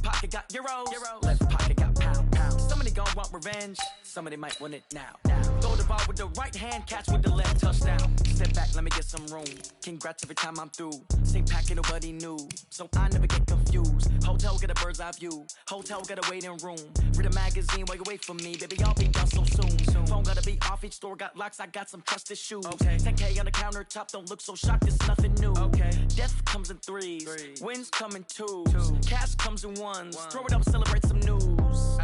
pocket got euros. Left pocket got pound. Somebody gon' want revenge. Somebody might want it now. Throw the ball with the right hand, catch with the left, touchdown. Step back, let me get some room. Congrats every time I'm through. Same packet, nobody knew, so I never get confused. Hotel get a bird's eye view. Hotel got a waiting room. Read a magazine while you wait for me, baby. I'll be done so soon. Phone gotta be off. Each store got locks. I got some trusted shoes. 10K on the countertop. Don't look so shocked. It's nothing new. Death comes in threes. Wins come in twos. Cash comes in ones. Throw it up, celebrate some news.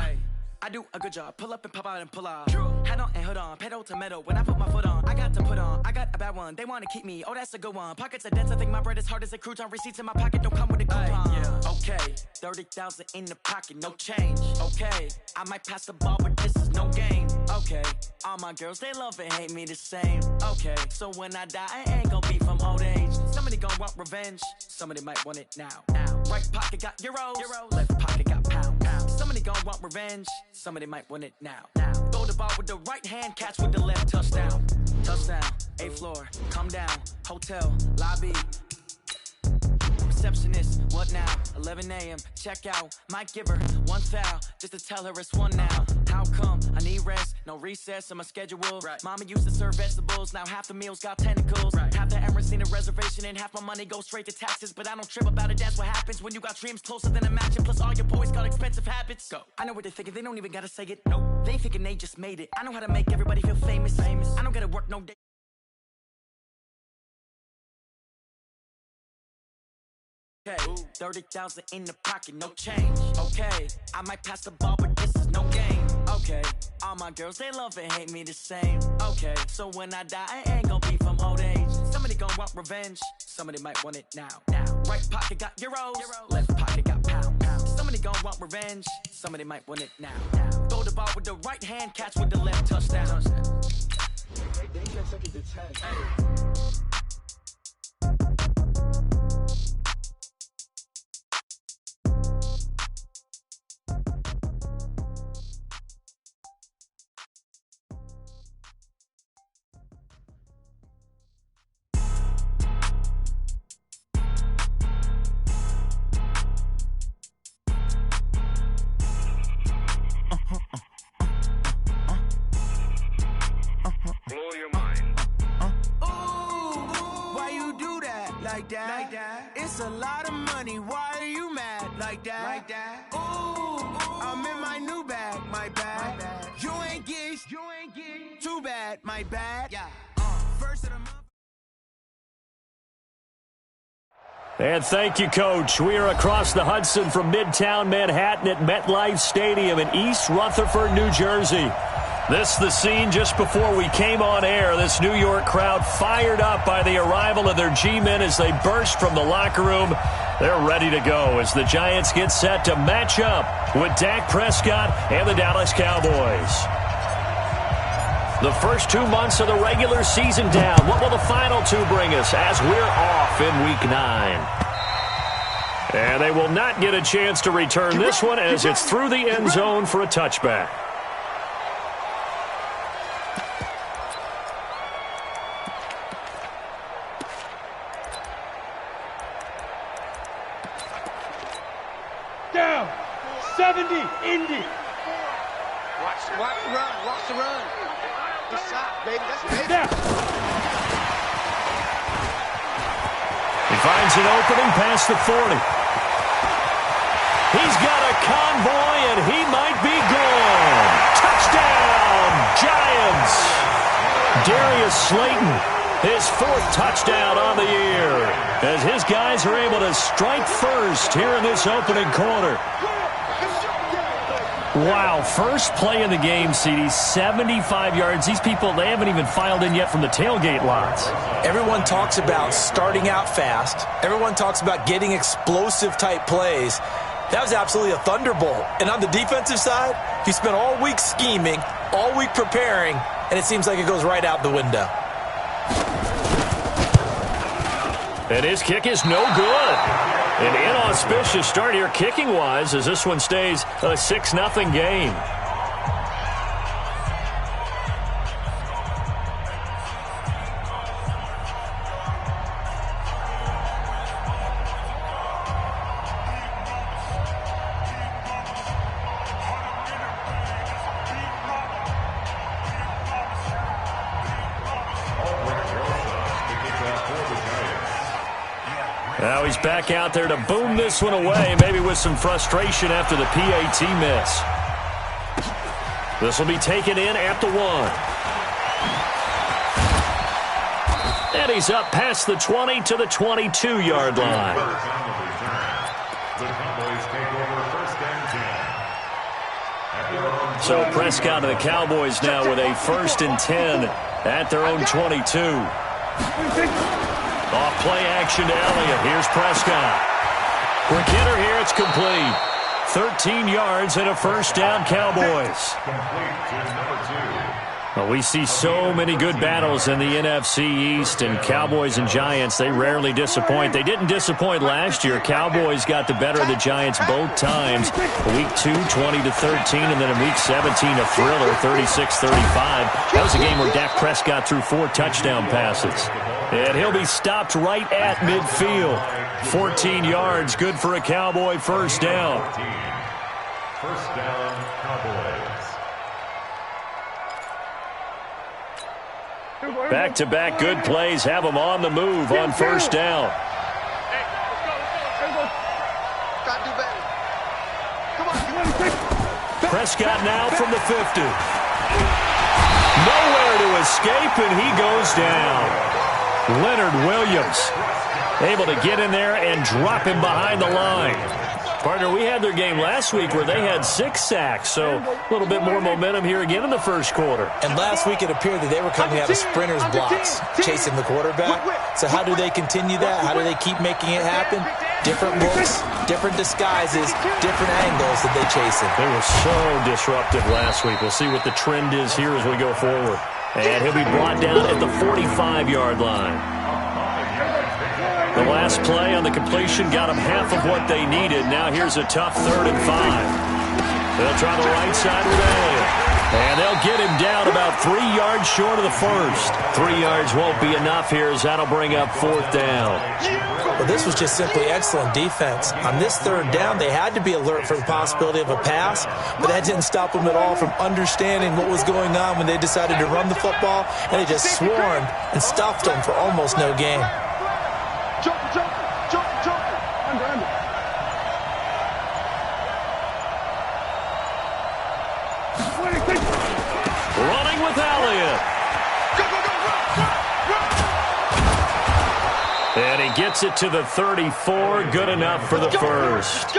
I do a good job. Pull up and pop out and pull off. Head on and hood on. Pedal to metal. When I put my foot on, I got to put on. I got a bad one. They want to keep me. Oh, that's a good one. Pockets are dense. I think my bread is hard as a crouton. Receipts in my pocket don't come with a coupon. Okay, 30,000 in the pocket, no change. Okay, I might pass the ball, but this is no game. Okay, all my girls, they love and hate me the same. Okay, so when I die, I ain't gonna be from old age. Somebody gon' want revenge. Somebody might want it now. Right pocket got euros. Left pocket got pound. Somebody gon' want revenge. Somebody might want it now. Throw the ball with the right hand, catch with the left, touchdown. Touchdown, 8th floor, come down. Hotel, lobby. Receptionist, what now? 11 a.m., check out. Might give her one foul, just to tell her it's one now. How come? I need rest, no recess in my schedule. Mama used to serve vegetables, now half the meals got tentacles. Half the Emirates need a reservation and half my money goes straight to taxes. But I don't trip about it, that's what happens when you got dreams closer than a matching. Plus all your boys got expensive habits. Go. I know what they're thinking, they don't even gotta say it. Nope. They thinking they just made it. I know how to make everybody feel famous. I don't gotta work no day. Okay, 30,000 in the pocket, no change. Okay, I might pass the ball, but this is no game. Okay, all my girls, they love and hate me the same. Okay, so when I die, I ain't gonna be from old age. Somebody gon' want revenge. Somebody might want it now. Right pocket got euros. Left pocket got pound. Somebody gon' want revenge. Somebody might want it now. Throw the ball with the right hand, catch with the left, touchdown. They can't take it to 10. Like that. It's a lot of money. Why are you mad like that? Ooh, I'm in my new bag. My bad. You ain't get too bad. My bad. Yeah. First of the month. And thank you, Coach. We are across the Hudson from Midtown Manhattan at MetLife Stadium in East Rutherford, New Jersey. This is the scene just before we came on air. This New York crowd fired up by the arrival of their G-men as they burst from the locker room. They're ready to go as the Giants get set to match up with Dak Prescott and the Dallas Cowboys. The first 2 months of the regular season down. What will the final two bring us as we're off in Week 9? And they will not get a chance to return this one as it's through the end zone for a touchback. Down. 70. Indy. Watch the run. Watch the run. Good shot, baby. That's baby. Down. He finds an opening past the 40. He's got a convoy, and he might be gone. Touchdown, Giants. Darius Slayton, his 4th touchdown on the year, as his guys are able to strike first here in this opening quarter. Wow, first play in the game, CD, 75 yards. These people, they haven't even filed in yet from the tailgate lots. Everyone talks about starting out fast. Everyone talks about getting explosive-type plays. That was absolutely a thunderbolt. And on the defensive side, he spent all week scheming, all week preparing, and it seems like it goes right out the window. And his kick is no good. An inauspicious start here kicking-wise as this one stays a 6-0 game. Now he's back out there to boom this one away, maybe with some frustration after the PAT miss. This will be taken in at the 1. And he's up past the 20 to the 22-yard line. The Cowboys take over first and 10. So Prescott and the Cowboys now with a 1st and 10 at their own 22. Off play action to Elliott. Here's Prescott. Quick hitter here. It's complete. 13 yards and a first down, Cowboys. Complete to number 2. Well, we see so many good battles in the NFC East, and Cowboys and Giants, they rarely disappoint. They didn't disappoint last year. Cowboys got the better of the Giants both times. Week 2, 20-13, and then in Week 17, a thriller, 36-35. That was a game where Dak Prescott threw 4 touchdown passes. And he'll be stopped right at midfield. 14 yards, good for a Cowboy first down. First down, Cowboys. Back-to-back good plays have them on the move on first down. Prescott now from the 50. Nowhere to escape, and he goes down. Leonard Williams able to get in there and drop him behind the line. Partner, we had their game last week where they had 6 sacks, so a little bit more momentum here again in the first quarter. And last week it appeared that they were coming out of sprinters blocks, chasing the quarterback. So how do they continue that? How do they keep making it happen? Different looks, different disguises, different angles that they chase it. They were so disruptive last week. We'll see what the trend is here as we go forward. And he'll be brought down at the 45-yard line. The last play on the completion got them half of what they needed. Now here's a tough 3rd and 5. They'll try the right side with Elliott. And they'll get him down about 3 yards short of the first. 3 yards won't be enough here as that'll bring up 4th down. Well, this was just simply excellent defense. On this 3rd down, they had to be alert for the possibility of a pass, but that didn't stop them at all from understanding what was going on when they decided to run the football, and they just swarmed and stuffed them for almost no gain. Running with Elliott. And he gets it to the 34. Good enough for the first.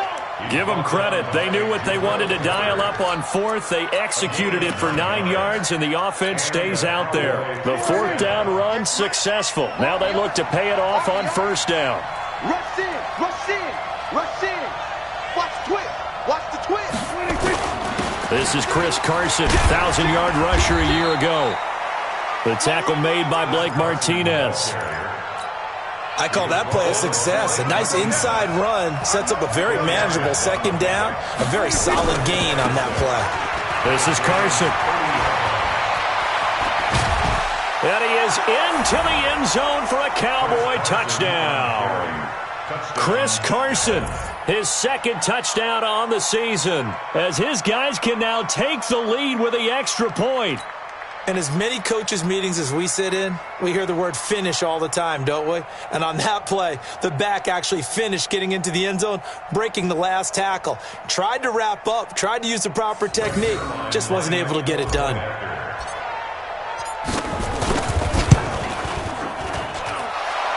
Give them credit. They knew what they wanted to dial up on 4th. They executed it for 9 yards, and the offense stays out there. The 4th down run successful. Now they look to pay it off on first down. Rush in, rush in, rush in. Watch twist, watch the twist. This is Chris Carson, 1,000-yard rusher a year ago. The tackle made by Blake Martinez. I call that play a success. A nice inside run sets up a very manageable 2nd down. A very solid gain on that play. This is Carson. And he is into the end zone for a Cowboy touchdown. Chris Carson, his 2nd touchdown on the season, as his guys can now take the lead with the extra point. In as many coaches' meetings as we sit in, we hear the word finish all the time, don't we? And on that play, the back actually finished getting into the end zone, breaking the last tackle. Tried to wrap up, tried to use the proper technique, just wasn't able to get it done.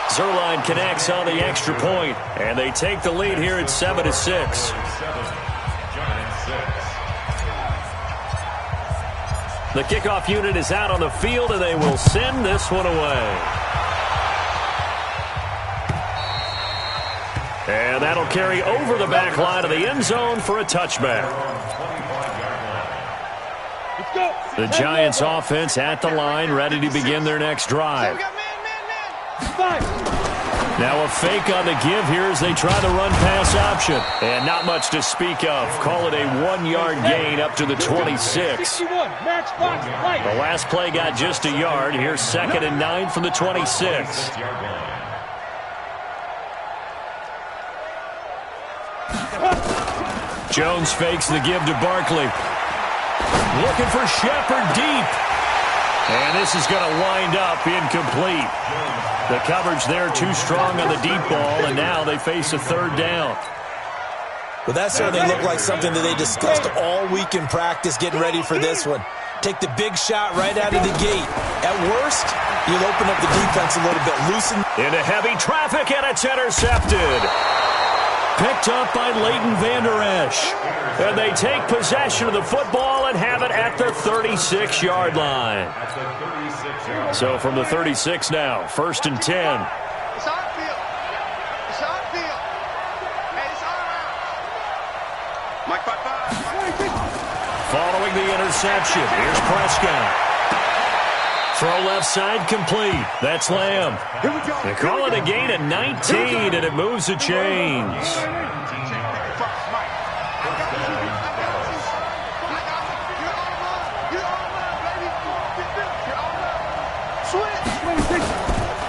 Zerline connects on the extra point, and they take the lead here at 7-6. The kickoff unit is out on the field, and they will send this one away. And that'll carry over the back line of the end zone for a touchback. The Giants offense at the line, ready to begin their next drive. Now a fake on the give here as they try the run-pass option. And not much to speak of. Call it a 1-yard gain up to the 26. The last play got just a yard. Here's 2nd and 9 from the 26. Jones fakes the give to Barkley. Looking for Shepard deep. And this is going to wind up incomplete. The coverage there too strong on the deep ball, and now they face a third down. Well, that certainly looked like something that they discussed all week in practice getting ready for this one. Take the big shot right out of the gate. At worst, you'll open up the defense a little bit, loosen. Into heavy traffic, and it's intercepted. Picked up by Leighton Vander Esch. And they take possession of the football and have it at the 36-yard line. So from the 36 now, 1st and 10. It's on field. It's on field. Hey, it's all around. Mike 5-5. Following the interception, here's Prescott. Throw left side complete. That's Lamb. They call it a gain of 19, and it moves the chains.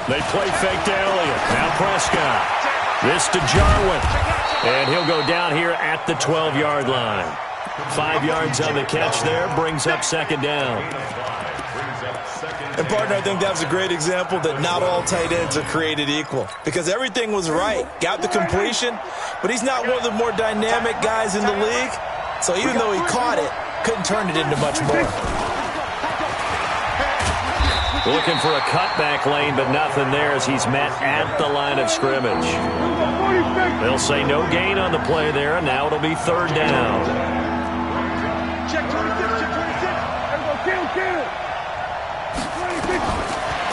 They play fake to Elliott. Now Prescott. This to Jarwin. And he'll go down here at the 12-yard line. 5 yards on the catch there. Brings up 2nd down. And, partner, I think that was a great example that not all tight ends are created equal. Because everything was right. Got the completion, but he's not one of the more dynamic guys in the league. So even though he caught it, couldn't turn it into much more. Looking for a cutback lane, but nothing there as he's met at the line of scrimmage. They'll say no gain on the play there, and now it'll be 3rd down. Check 26, check 26.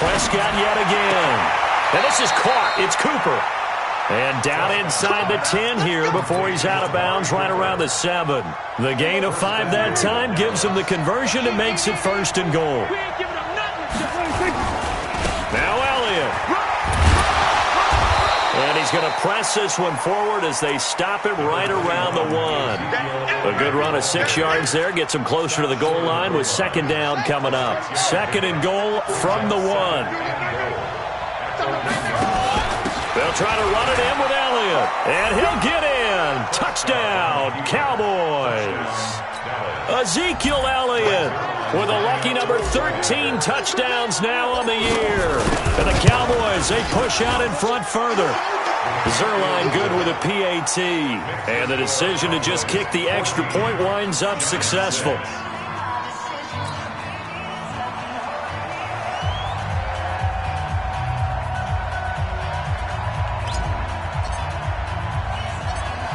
Prescott yet again. And this is caught. It's Cooper. And down inside the 10 here before he's out of bounds right around the 7. The gain of 5 that time gives him the conversion and makes it 1st and goal. Now Elliott. And he's going to press this one forward as they stop him right around the 1. A good run of 6 yards there. Gets him closer to the goal line with 2nd down coming up. 2nd and goal from the 1. They'll try to run it in with Elliott. And he'll get in. Touchdown, Cowboys. Ezekiel Elliott with a lucky number 13 touchdowns now on the year. And the Cowboys, they push out in front further. Zerline good with a PAT. And the decision to just kick the extra point winds up successful.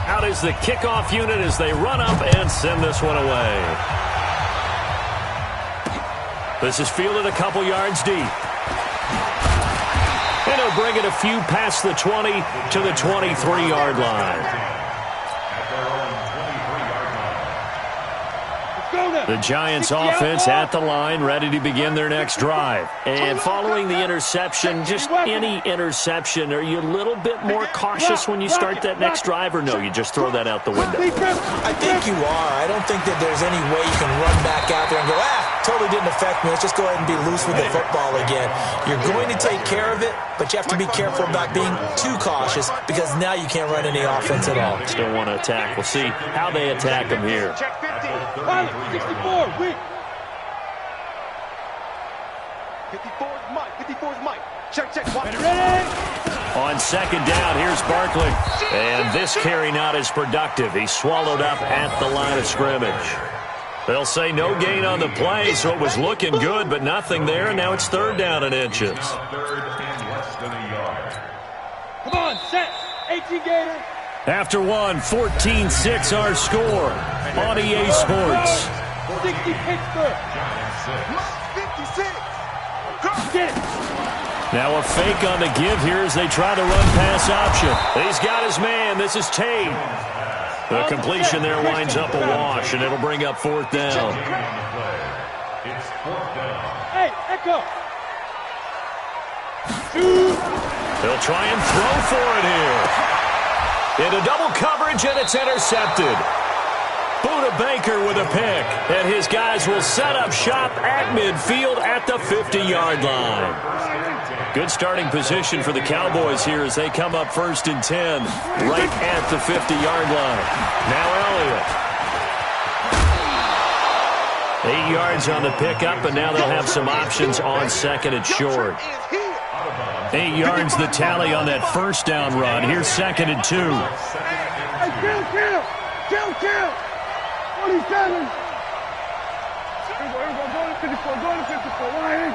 Out is the kickoff unit as they run up and send this one away. This is fielded a couple yards deep. And he'll bring it a few past the 20 to the 23-yard line. The Giants offense at the line, ready to begin their next drive. And following the interception, just any interception, are you a little bit more cautious when you start that next drive, or no, you just throw that out the window? I think you are. I don't think that there's any way you can run back out there and go, totally didn't affect me. Let's just go ahead and be loose with the football again. You're going to take care of it, but you have to be careful about being too cautious because now you can't run any offense at all. Still want to attack. We'll see how they attack him here. Check 50. 64, wait. 54 is Mike. 54 is Mike. Check. On 2nd down, here's Barkley. And this carry not as productive. He's swallowed up at the line of scrimmage. They'll say no gain on the play, so it was looking good, but nothing there, and now it's 3rd down and inches. Come on, set. 18 Gator. After one, 14-6 our score on EA Sports. 60 Pittsburgh. 56. Get it. Now a fake on the give here as they try to run pass option. He's got his man. This is Tate. The completion there winds up a wash, and it'll bring up 4th down. Hey, Echo. They'll try and throw for it here. Into double coverage, and it's intercepted. Buda Baker with a pick, and his guys will set up shop at midfield at the 50-yard line. Good starting position for the Cowboys here as they come up 1st and 10, right at the 50-yard line. Now Elliott. 8 yards on the pickup, and now they'll have some options on second and short. 8 yards the tally on that first down run. Here's second and 2. Hey, kill! 27! Go to 54, line in.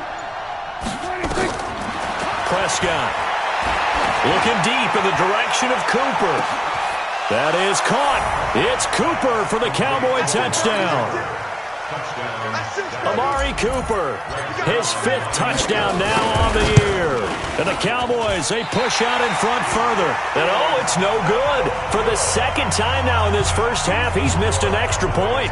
26! Prescott looking deep in the direction of Cooper. That is caught. It's Cooper for the Cowboy touchdown. Amari Cooper, his 5th touchdown now on the year. And the Cowboys, they push out in front further. And oh, it's no good. For the second time now in this first half, he's missed an extra point.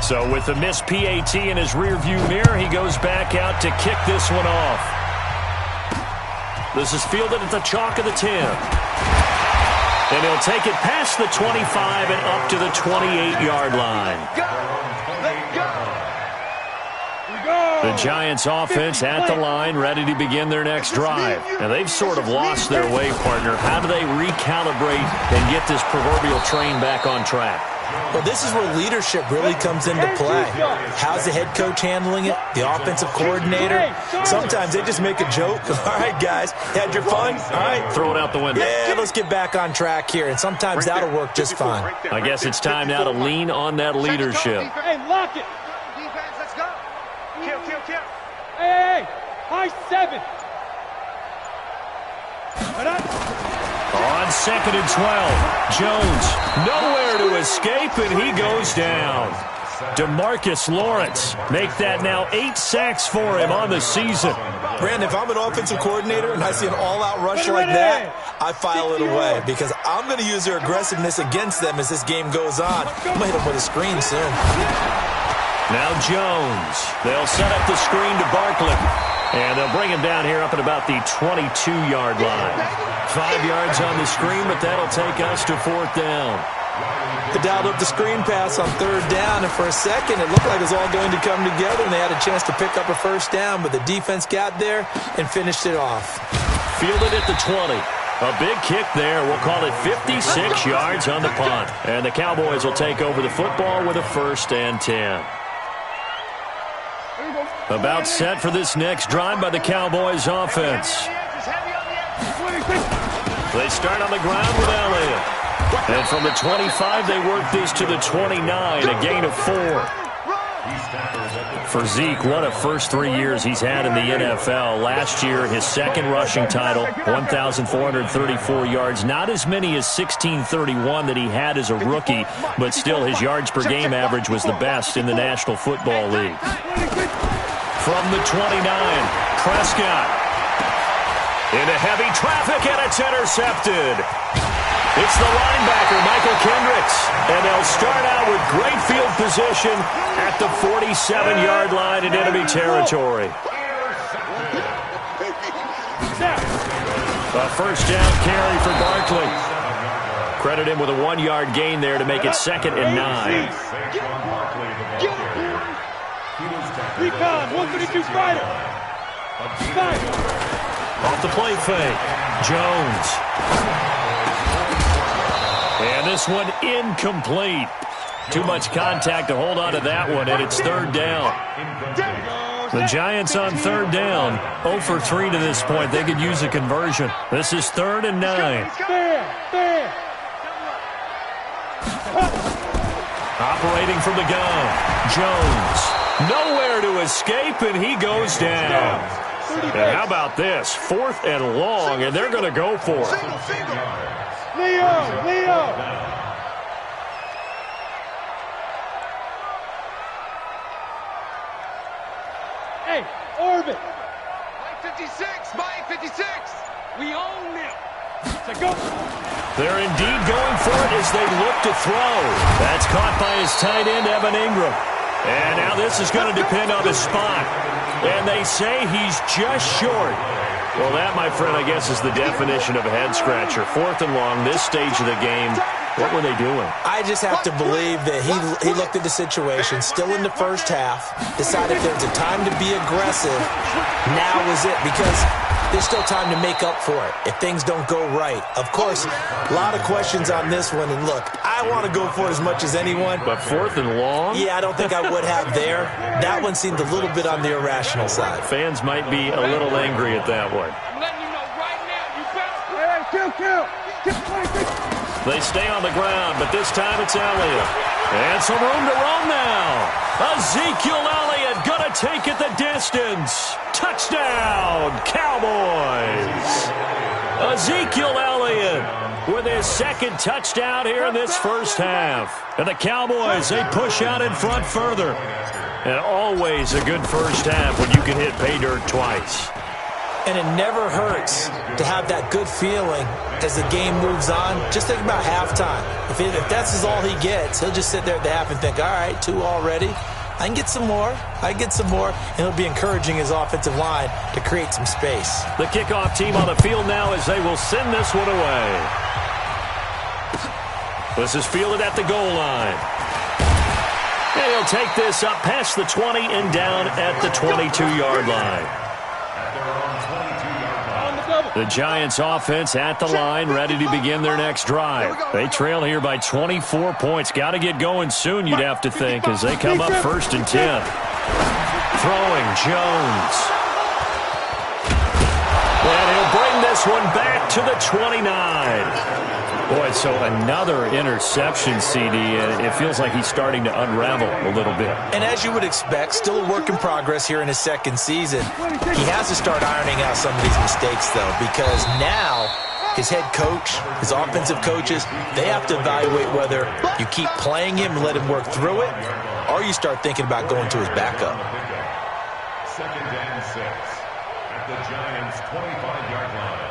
So with the missed PAT in his rearview mirror, he goes back out to kick this one off. This is fielded at the chalk of the 10. And he'll take it past the 25 and up to the 28-yard line. The Giants offense at the line, ready to begin their next drive. And they've sort of lost their way, partner. How do they recalibrate and get this proverbial train back on track? Well, this is where leadership really comes into play. How's the head coach handling it? The offensive coordinator? Sometimes they just make a joke. All right, guys, had your fun? All right. Throw it out the window. Yeah, let's get back on track here. And sometimes that'll work just fine. I guess it's time now to lean on that leadership. Hey, lock it! Defense, let's go. Kill. Hey, high 7! On second and 12, Jones nowhere to escape, and he goes down. DeMarcus Lawrence make that now 8 sacks for him on the season. Brandon, if I'm an offensive coordinator and I see an all-out rush like that, I file it away because I'm going to use their aggressiveness against them as this game goes on. I'm going to hit them with a screen soon. Now Jones. They'll set up the screen to Barkley. And they'll bring him down here up at about the 22-yard line. 5 yards on the screen, but that'll take us to 4th down. They dialed up the screen pass on 3rd down, and for a second it looked like it was all going to come together, and they had a chance to pick up a first down, but the defense got there and finished it off. Fielded at the 20. A big kick there. We'll call it 56 yards on the punt. And the Cowboys will take over the football with a 1st and 10. About set for this next drive by the Cowboys offense. They start on the ground with Elliott. And from the 25, they work this to the 29, a gain of 4. For Zeke, what a first 3 years he's had in the NFL. Last year, his 2nd rushing title, 1,434 yards. Not as many as 1,631 that he had as a rookie, but still his yards per game average was the best in the National Football League. From the 29, Prescott. Into heavy traffic, and it's intercepted. It's the linebacker, Michael Kendricks. And they'll start out with great field position at the 47-yard line in enemy territory. A first down carry for Barkley. Credit him with a 1-yard gain there to make it 2nd and 9. 3 pound, 132 fighter. Off the play fake, Jones. And this one incomplete. Too much contact to hold on to that one, and it's 3rd down. The Giants on 3rd down, 0 for 3 to this point. They could use a conversion. This is 3rd and 9. Operating from the gun, Jones. Nowhere to escape, and he goes down. And how about this? 4th and long, and they're going to go for it. Leo! Hey, orbit! Mike 56! We own them! So go! They're indeed going for it as they look to throw. That's caught by his tight end, Evan Ingram. And now this is going to depend on the spot. And they say he's just short. Well, that, my friend, I guess is the definition of a head-scratcher. 4th and long, this stage of the game. What were they doing? I just have to believe that he looked at the situation, still in the first half, decided there was a time to be aggressive. Now is it, because there's still time to make up for it if things don't go right. Of course, a lot of questions on this one, and look, I want to go for it as much as anyone. But 4th and long? Yeah, I don't think I would have there. That one seemed a little bit on the irrational side. Fans might be a little angry at that one. I'm letting you know right now, you better. Hey, kill. They stay on the ground, but this time it's Elliott. And some room to run now. Ezekiel Elliott gonna take it the distance. Touchdown, Cowboys. Ezekiel Elliott with his second touchdown here in this first half. And the Cowboys, they push out in front further. And always a good first half when you can hit pay dirt twice. And it never hurts to have that good feeling as the game moves on. Just think about halftime. If that's all he gets, he'll just sit there at the half and think, all right, 2 already. I can get some more. And he'll be encouraging his offensive line to create some space. The kickoff team on the field now as they will send this one away. This is fielded at the goal line. And he'll take this up past the 20 and down at the 22-yard line. The Giants offense at the line, ready to begin their next drive. They trail here by 24 points. Got to get going soon, you'd have to think, as they come up 1st and 10. Throwing Jones. And he'll bring this one back to the 29. Boy, so another interception, CD, and it feels like he's starting to unravel a little bit. And as you would expect, still a work in progress here in his second season. He has to start ironing out some of these mistakes, though, because now his head coach, his offensive coaches, they have to evaluate whether you keep playing him and let him work through it, or you start thinking about going to his backup. 2nd and 6 at the Giants' 25-yard line.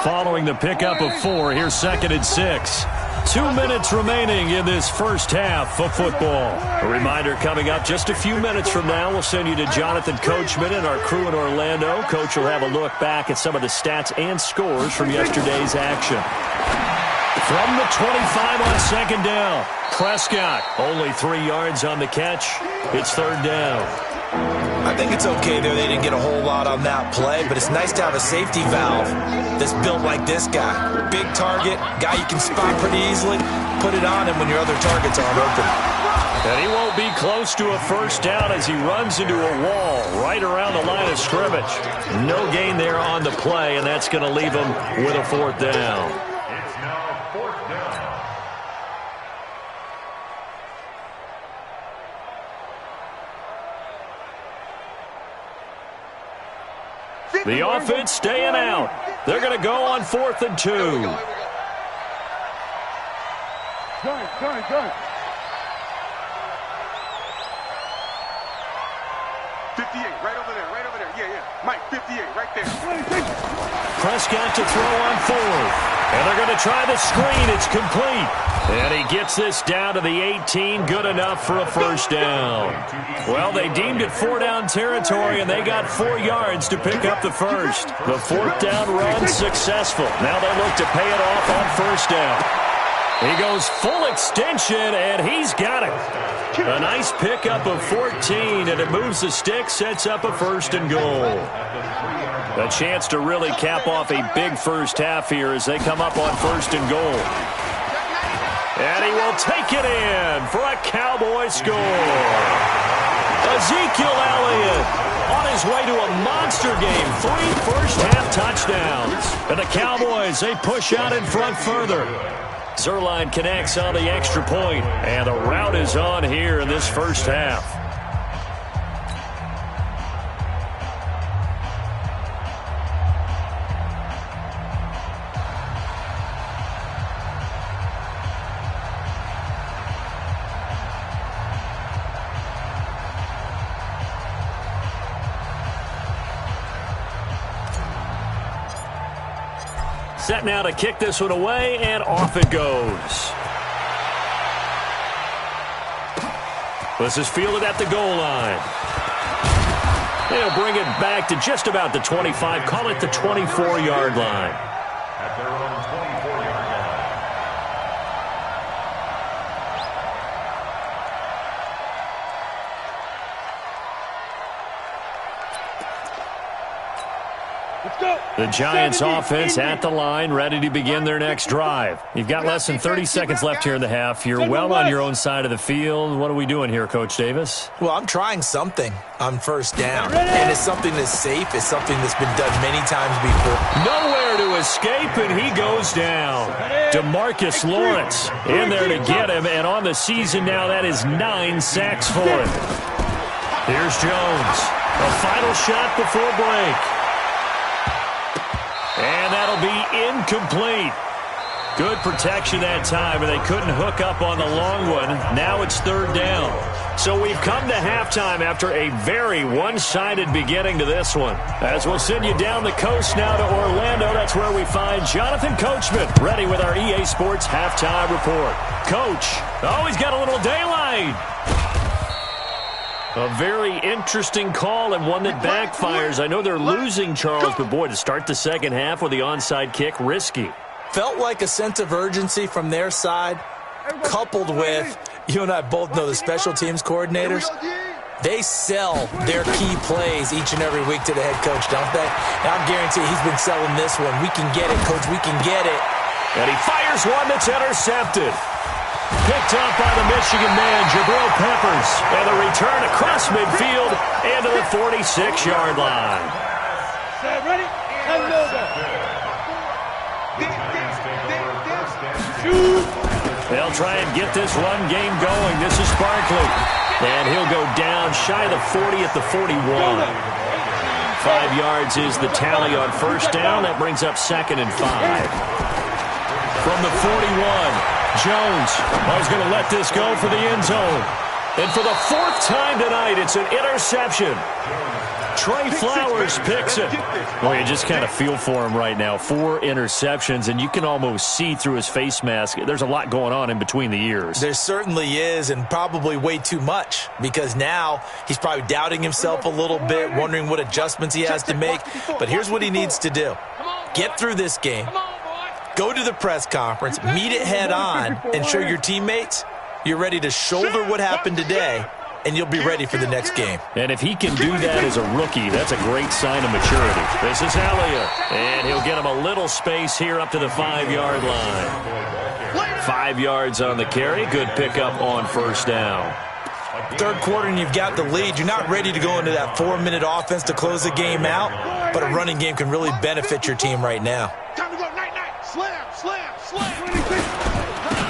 Following the pickup of 4, here's 2nd and 6. 2 minutes remaining in this first half of football. A reminder coming up just a few minutes from now. We'll send you to Jonathan Coachman and our crew in Orlando. Coach will have a look back at some of the stats and scores from yesterday's action. From the 25 on 2nd down, Prescott only 3 yards on the catch. It's 3rd down. I think it's okay there. They didn't get a whole lot on that play, but it's nice to have a safety valve that's built like this guy. Big target, guy you can spot pretty easily. Put it on him when your other targets aren't open. And he won't be close to a first down as he runs into a wall right around the line of scrimmage. No gain there on the play, and that's going to leave him with a 4th down. It's now 4th down. The offense staying out. They're going to go on 4th and 2. Gun. 58, right over there. Yeah. Mike, 58, right there. Prescott to throw on 4th. And they're going to try the screen. It's complete. And he gets this down to the 18. Good enough for a first down. Well, they deemed it 4-down territory, and they got 4 yards to pick up the first. The 4th down run successful. Now they look to pay it off on 1st down. He goes full extension, and he's got it. A nice pickup of 14, and it moves the stick, sets up a 1st and goal. A chance to really cap off a big first half here as they come up on 1st and goal. And he will take it in for a Cowboy score. Ezekiel Elliott on his way to a monster game. 3 first-half touchdowns. And the Cowboys, they push out in front further. Zerline connects on the extra point, and the rout is on here in this first half. Set now to kick this one away, and off it goes. This is fielded at the goal line. They'll bring it back to just about the 25, call it the 24-yard line. At their own 24-yard line. The Giants offense at the line, ready to begin their next drive. You've got less than 30 seconds left here in the half. You're well on your own side of the field. What are we doing here, Coach Davis? Well, I'm trying something on first down, and it's something that's safe. It's something that's been done many times before. Nowhere to escape, and he goes down. DeMarcus Lawrence in there to get him, and on the season now, that is 9 sacks for him. Here's Jones. A final shot before break. And that'll be incomplete. Good protection that time, and they couldn't hook up on the long one. Now it's third down. So we've come to halftime after a very one-sided beginning to this one. As we'll send you down the coast now to Orlando, that's where we find Jonathan Coachman, ready with our EA Sports Halftime Report. Coach, he's got a little daylight. A very interesting call and one that backfires. I know they're losing, Charles, but boy, to start the second half with the onside kick, risky. Felt like a sense of urgency from their side, coupled with, you and I both know the special teams coordinators, they sell their key plays each and every week to the head coach, don't they? And I'm guaranteeing he's been selling this one. We can get it, coach, we can get it. And he fires one that's intercepted. Picked up by the Michigan man, Jabril Peppers. And the return across midfield into the 46-yard line. Ready? And They'll try and get this run game going. This is Barkley. And he'll go down shy of the 40 at the 41. 5 yards is the tally on first down. That brings up 2nd and 5. From the 41. Jones is going to let this go for the end zone. And for the 4th time tonight, it's an interception. Trey Flowers picks it. Well, you just kind of feel for him right now. 4 interceptions, and you can almost see through his face mask. There's a lot going on in between the ears. There certainly is, and probably way too much, because now he's probably doubting himself a little bit, wondering what adjustments he has to make. But here's what he needs to do. Get through this game. Go to the press conference, meet it head on, and show your teammates you're ready to shoulder what happened today, and you'll be ready for the next game. And if he can do that as a rookie, that's a great sign of maturity. This is Elliott, and he'll get him a little space here up to the 5-yard line. 5 yards on the carry. Good pickup on first down. Third quarter, and you've got the lead. You're not ready to go into that 4-minute offense to close the game out, but a running game can really benefit your team right now. Time to go, night. Slam.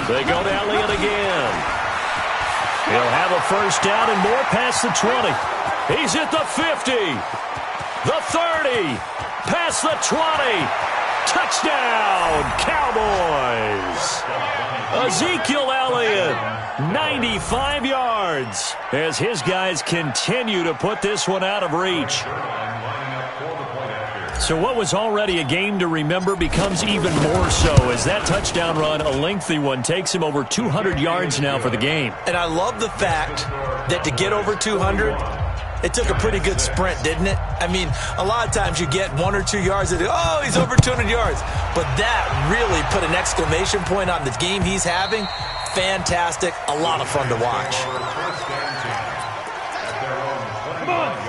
They go to Elliott again. He'll have a first down and more past the 20. He's at the 50. The 30. Past the 20. Touchdown, Cowboys. Ezekiel Elliott, 95 yards, as his guys continue to put this one out of reach. So what was already a game to remember becomes even more so as that touchdown run, a lengthy one, takes him over 200 yards now for the game. And I love the fact that to get over 200, it took a pretty good sprint, didn't it? I mean, a lot of times you get 1 or 2 yards and he's over 200 yards. But that really put an exclamation point on the game he's having. Fantastic. A lot of fun to watch.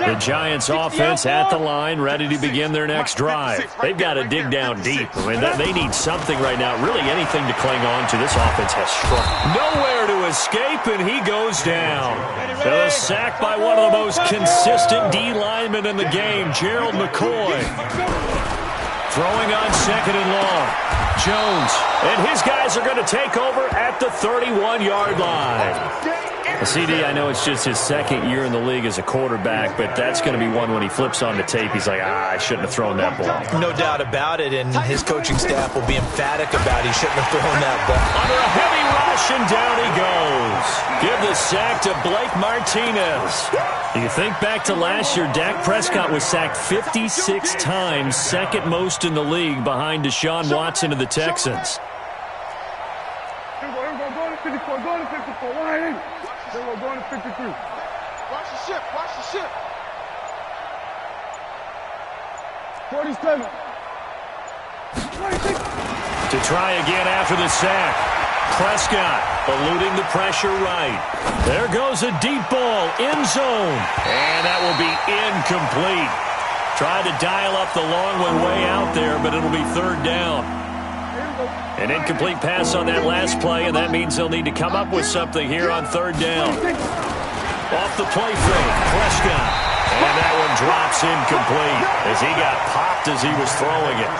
The Giants offense at the line, ready to begin their next drive. They've got to dig down deep. I mean, they need something right now, really anything to cling on to. This offense has struck. Nowhere to escape, and he goes down. A sack by one of the most consistent D linemen in the game, Gerald McCoy. Throwing on 2nd and long. Jones, and his guys are going to take over at the 31-yard line. CD, I know it's just his 2nd year in the league as a quarterback, but that's going to be one when he flips on the tape. He's like, I shouldn't have thrown that ball. No doubt about it, and his coaching staff will be emphatic about he shouldn't have thrown that ball. Under a heavy rush, and down he goes. Give the sack to Blake Martinez. You think back to last year, Dak Prescott was sacked 56 times, 2nd most in the league behind Deshaun Watson of the Texans. Go to 54, go to 54. Then we're going to 53. Watch the ship. 47. 26. To try again after the sack. Prescott eluding the pressure right. There goes a deep ball, end zone. And that will be incomplete. Tried to dial up the long one way out there, but it'll be third down. An incomplete pass on that last play, and that means they'll need to come up with something here on third down. Off the play fake, Prescott. And that one drops incomplete as he got popped as he was throwing it.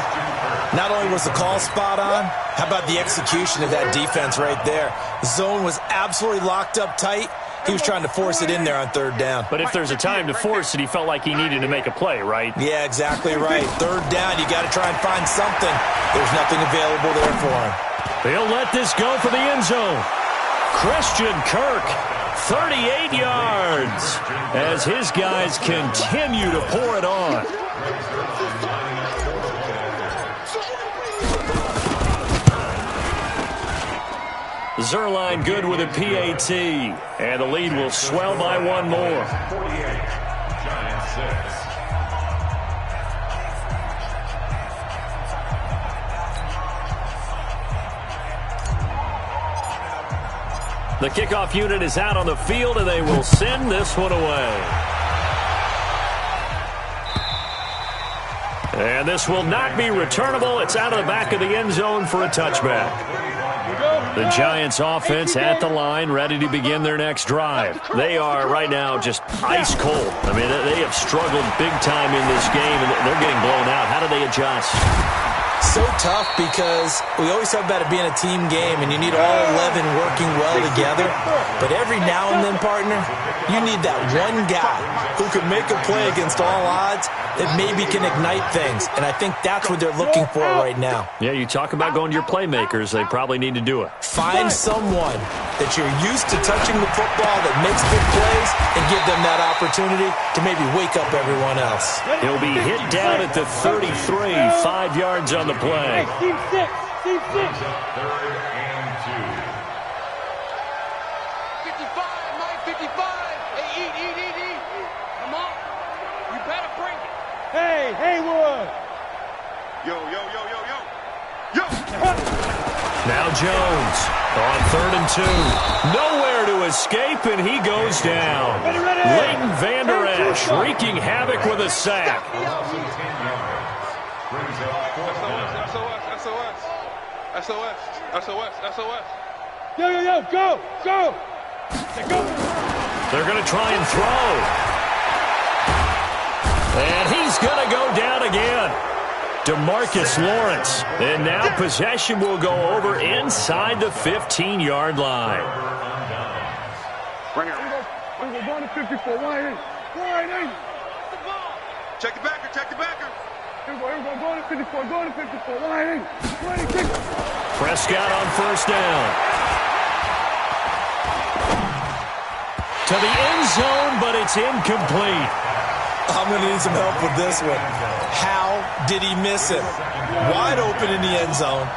Not only was the call spot on, how about the execution of that defense right there? The zone was absolutely locked up tight. He was trying to force it in there on third down. But if there's a time to force it, he felt like he needed to make a play, right? Yeah, exactly right. Third down, you got to try and find something. There's nothing available there for him. He'll let this go for the end zone. Christian Kirk, 38 yards, as his guys continue to pour it on. Zerline good with a PAT, and the lead will swell by one more. 48, Giants 6. The kickoff unit is out on the field, and they will send this one away. And this will not be returnable. It's out of the back of the end zone for a touchback. The Giants offense at the line, ready to begin their next drive. They are right now just ice cold. I mean, they have struggled big time in this game, and they're getting blown out. How do they adjust? So tough because we always talk about it being a team game, and you need all 11 working well together. But every now and then, partner, you need that one guy who can make a play against all odds that maybe can ignite things. And I think that's what they're looking for right now. Yeah, you talk about going to your playmakers. They probably need to do it. Find someone that you're used to touching the football that makes big plays and give them that opportunity to maybe wake up everyone else. He'll be hit down at the 33, 5 yards on the play. Team 6. Team 6. Third and 2. 55, Mike, 55. Hey, eat. Come on. You better bring it. Hey, Haywood. Yo. Now Jones on 3rd and 2. Nowhere to escape, and he goes down. Leighton Vander Esch wreaking havoc with a sack. SOS. Yo, go. They're going to try and throw. And he's going to go down again. DeMarcus Lawrence. And now possession will go over inside the 15-yard line. We're going to 54. Wide in. Check the backer. Here we go. Going to 54. Wide in. Prescott on 1st down. To the end zone, but it's incomplete. I'm going to need some help with this one. How did he miss it? Wide open in the end zone.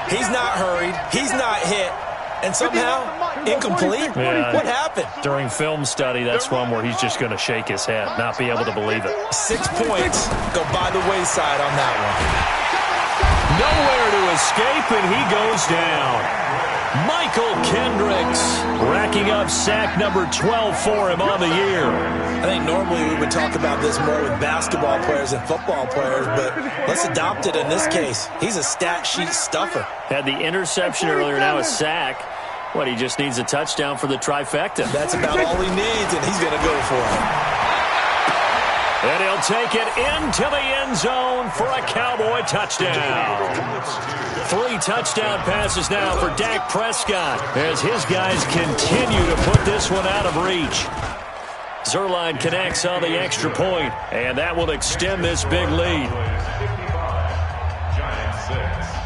He's not hurried. He's not hit. And somehow, incomplete? Yeah. What happened? During film study, that's one where he's just going to shake his head, not be able to believe it. 6 points go by the wayside on that one. Nowhere to escape, and he goes down. Michael Kendricks racking up sack number 12 for him on the year. I think normally we would talk about this more with basketball players and football players, but let's adopt it in this case. He's a stat sheet stuffer. Had the interception earlier, now a sack. What, he just needs a touchdown for the trifecta. That's about all he needs, and he's going to go for it. And he'll take it into the end zone for a Cowboy touchdown. 3 touchdown passes now for Dak Prescott as his guys continue to put this one out of reach. Zerline connects on the extra point, and that will extend this big lead. 55, Giants 6.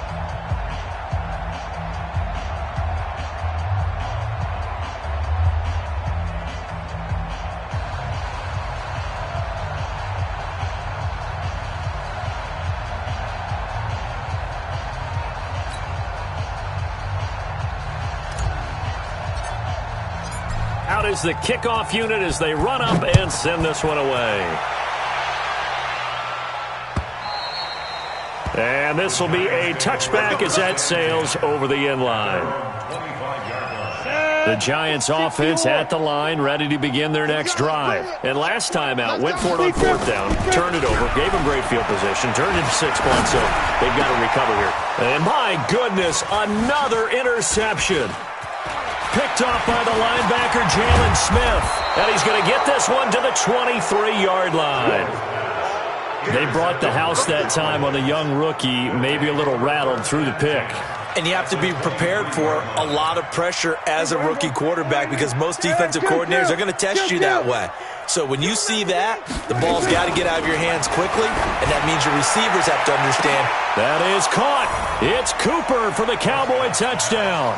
Out is the kickoff unit as they run up and send this one away. And this will be a touchback as that sails over the end line. 25-yard line. The Giants offense at the line, ready to begin their next drive. And last time out, went for it on fourth down, turned it over, gave them great field position, turned into 6 points, so they've got to recover here. And my goodness, another interception. Picked off by the linebacker, Jalen Smith. And he's going to get this one to the 23-yard line. They brought the house that time on the young rookie, maybe a little rattled through the pick. And you have to be prepared for a lot of pressure as a rookie quarterback because most defensive coordinators are going to test you that way. So when you see that, the ball's got to get out of your hands quickly, and that means your receivers have to understand. That is caught. It's Cooper for the Cowboy touchdown.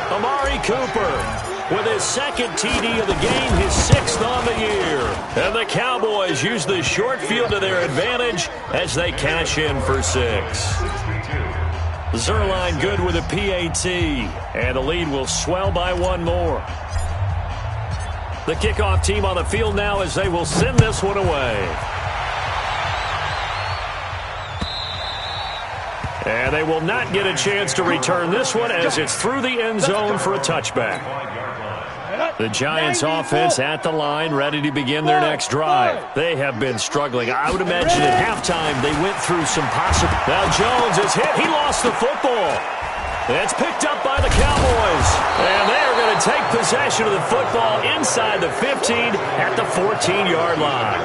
Amari Cooper with his second TD of the game, his 6th on the year. And the Cowboys use the short field to their advantage as they cash in for 6. Zerline good with a PAT, and the lead will swell by 1 more. The kickoff team on the field now as they will send this one away. And they will not get a chance to return this one as it's through the end zone for a touchback. The Giants offense at the line, ready to begin their next drive. They have been struggling. I would imagine at halftime they went through some possible. Now Jones is hit. He lost the football. It's picked up by the Cowboys. And they are going to take possession of the football inside the 15 at the 14-yard line.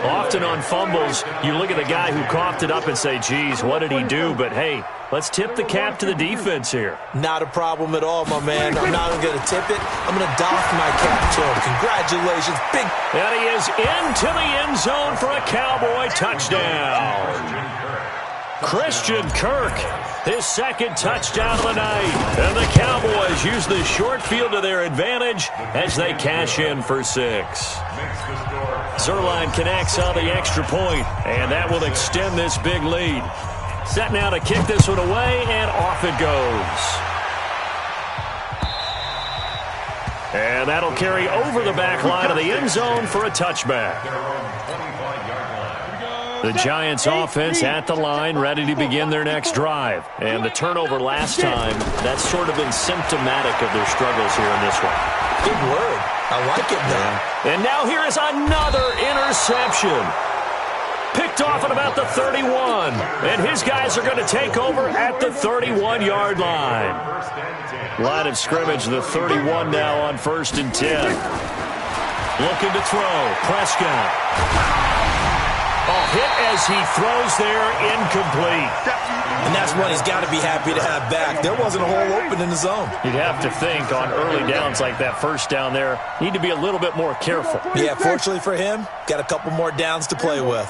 Often on fumbles, you look at the guy who coughed it up and say, geez, what did he do? But, hey, let's tip the cap to the defense here. Not a problem at all, my man. I'm not going to tip it. I'm going to doff my cap to him. Congratulations. Big. And he is into the end zone for a Cowboy touchdown. Christian Kirk, his 2nd touchdown of the night. And the Cowboys use the short field to their advantage as they cash in for 6. Zerline connects on the extra point, and that will extend this big lead. Set now to kick this one away, and off it goes. And that'll carry over the back line of the end zone for a touchback. The Giants offense at the line, ready to begin their next drive. And the turnover last time, that's sort of been symptomatic of their struggles here in this one. Good word. I like it now. And now here is another interception. Picked off at about the 31. And his guys are going to take over at the 31-yard line. Line of scrimmage, the 31 now on 1st and 10. Looking to throw. Prescott. Hit as he throws there, incomplete. And that's one he's got to be happy to have back. There wasn't a hole open in the zone. You'd have to think on early downs like that first down there, need to be a little bit more careful. Yeah, fortunately for him, got a couple more downs to play with.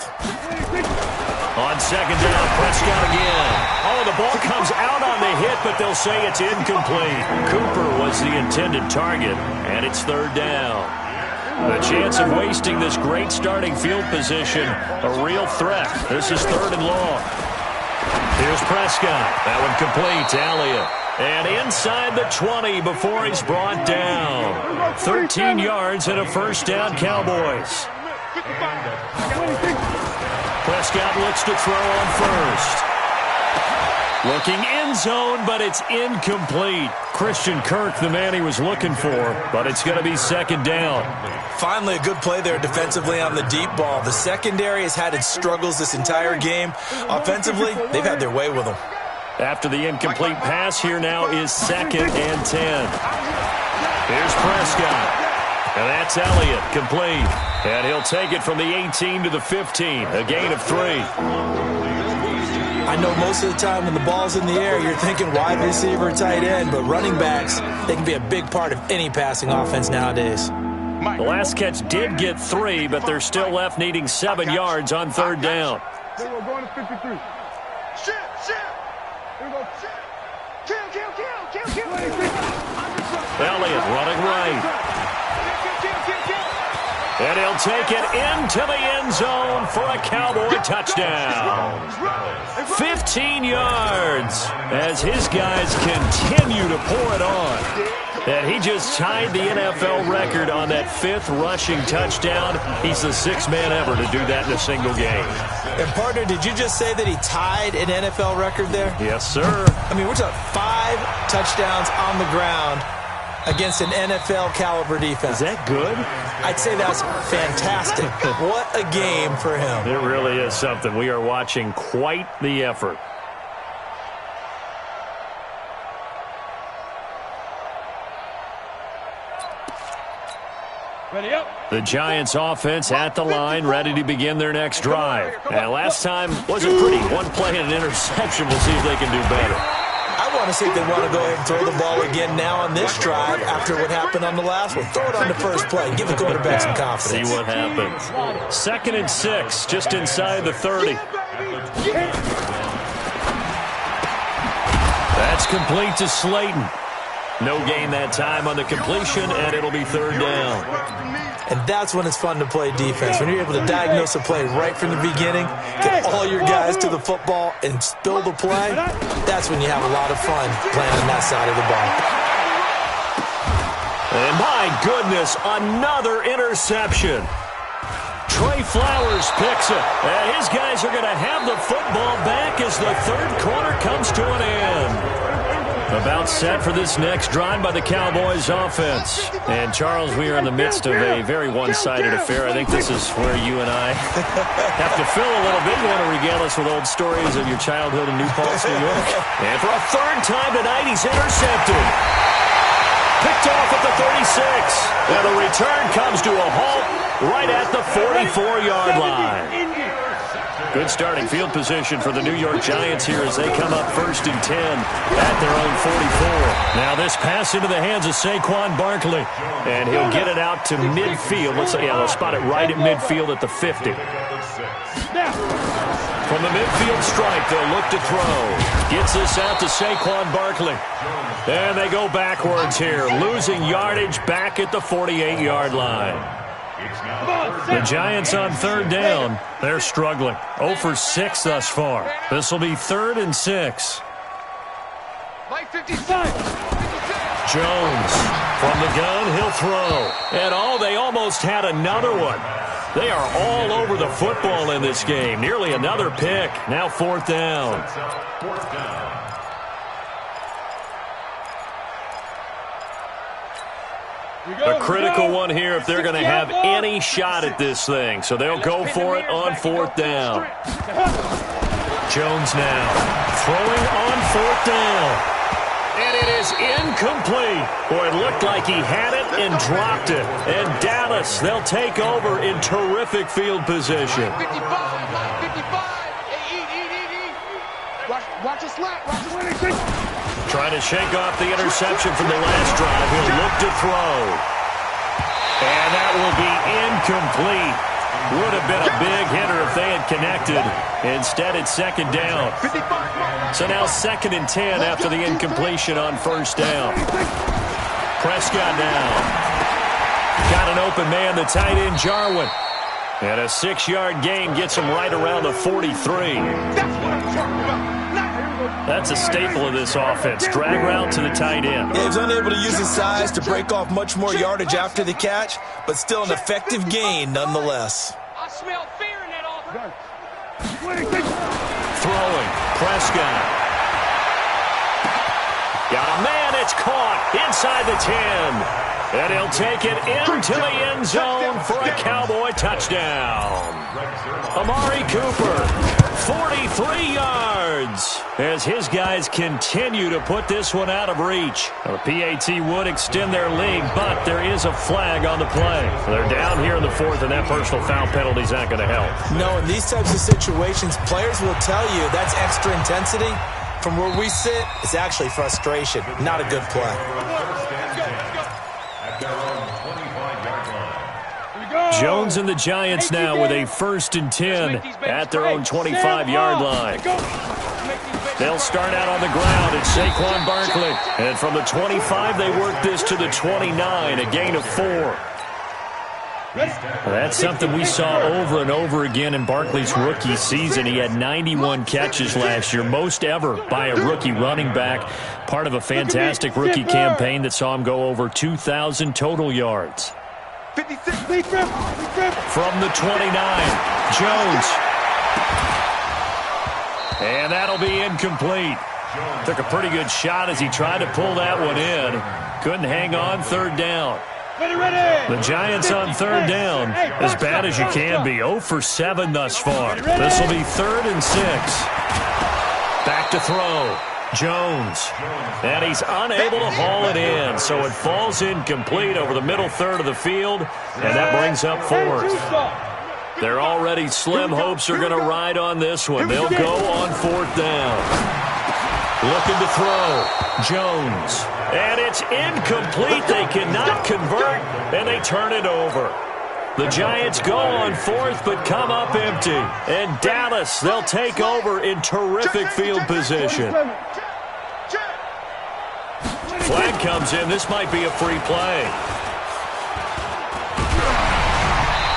On 2nd down, Prescott again. Oh, the ball comes out on the hit, but they'll say it's incomplete. Cooper was the intended target, and it's 3rd down. The chance of wasting this great starting field position, a real threat. This is 3rd and long. Here's Prescott. That one complete to Elliott. And inside the 20 before he's brought down. 13 yards and a 1st down, Cowboys. Prescott looks to throw on 1st. Looking end zone, but it's incomplete. Christian Kirk, the man he was looking for, but it's going to be 2nd down. Finally, a good play there defensively on the deep ball. The secondary has had its struggles this entire game. Offensively, they've had their way with them. After the incomplete pass, here now is 2nd and 10. Here's Prescott. And that's Elliott, complete. And he'll take it from the 18 to the 15, a gain of 3. I know most of the time when the ball's in the air, you're thinking wide receiver, tight end, but running backs, they can be a big part of any passing offense nowadays. The last catch did get 3, but they're still left needing 7 yards on 3rd down. We're going to 53. Shit. Here we go. Kill. Elliott running right. And he'll take it into the end zone for a Cowboy touchdown. 15 yards as his guys continue to pour it on. And he just tied the NFL record on that 5th rushing touchdown. He's the 6th man ever to do that in a single game. And, partner, did you just say that he tied an NFL record there? Yes, sir. I mean, we're talking 5 touchdowns on the ground against an NFL-caliber defense. Is that good? I'd say that's fantastic. What a game for him. It really is something. We are watching quite the effort. Ready up. The Giants offense at the line, ready to begin their next drive. And last time wasn't pretty. One play and an interception. We'll see if they can do better. I want to see if they want to go ahead and throw the ball again now on this drive after what happened on the last one. Throw it on the first play. Give the quarterback some confidence. See what happens. 2nd and 6, just inside the 30. That's complete to Slayton. No gain that time on the completion, and it'll be 3rd down. And that's when it's fun to play defense. When you're able to diagnose a play right from the beginning, get all your guys to the football, and spill the play, that's when you have a lot of fun playing on that side of the ball. And my goodness, another interception. Trey Flowers picks it, and his guys are going to have the football back as the 3rd quarter comes to an end. About set for this next drive by the Cowboys offense. And, Charles, we are in the midst of a very one-sided affair. I think this is where you and I have to fill a little bit. You want to regale us with old stories of your childhood in New Paltz, New York? And for a 3rd time tonight, he's intercepted. Picked off at the 36. And the return comes to a halt right at the 44-yard line. Good starting field position for the New York Giants here as they come up 1st and 10 at their own 44. Now this pass into the hands of Saquon Barkley, and he'll get it out to midfield. They'll spot it right at midfield at the 50. From the midfield strike, they'll look to throw. Gets this out to Saquon Barkley. And they go backwards here, losing yardage back at the 48-yard line. The Giants on 3rd down. They're struggling. 0 for 6 thus far. This will be 3rd and 6. Jones from the gun. He'll throw. And they almost had another one. They are all over the football in this game. Nearly another pick. Now 4th down. A critical one here if they're going to have any shot at this thing. So they'll go for it on 4th down. Jones now throwing on 4th down. And it is incomplete. Boy, it looked like he had it and dropped it. And Dallas, they'll take over in terrific field position. 55. Watch us slap. Trying to shake off the interception from the last drive. He'll look to throw. And that will be incomplete. Would have been a big hitter if they had connected. Instead, it's 2nd down. So now 2nd and 10 after the incompletion on 1st down. Prescott now. Got an open man, the tight end, Jarwin. And a 6-yard gain gets him right around the 43. That's a staple of this offense. Drag route to the tight end. Yeah, he was unable to use his size to break off much more yardage after the catch, but still an effective gain nonetheless. I smell fear in that offense. Throwing. Prescott. Got a man. It's caught inside the 10. And he'll take it into the end zone for a Cowboy touchdown. Amari Cooper, 43 yards, as his guys continue to put this one out of reach. The PAT would extend their lead, but there is a flag on the play. They're down here in the 4th, and that personal foul penalty is not going to help. No, in these types of situations, players will tell you that's extra intensity. From where we sit, it's actually frustration, not a good play. Jones and the Giants now with a 1st and 10 at their own 25-yard line. They'll start out on the ground. It's Saquon Barkley. And from the 25, they work this to the 29, a gain of 4. That's something we saw over and over again in Barkley's rookie season. He had 91 catches last year, most ever by a rookie running back, part of a fantastic rookie campaign that saw him go over 2,000 total yards. 56. From the 29, Jones. And that'll be incomplete. Took a pretty good shot as he tried to pull that one in. Couldn't hang on, third down. The Giants on third down, as bad as you can be. 0 for 7 thus far. This will be 3rd and 6. Back to throw. Jones. And he's unable to haul it in, so it falls incomplete over the middle third of the field, and that brings up 4th. They're already slim hopes are going to ride on this one. They'll go on 4th down. Looking to throw. Jones. And it's incomplete. They cannot convert, and they turn it over. The Giants go on 4th, but come up empty. And Dallas, they'll take over in terrific field position. Flag comes in. This might be a free play.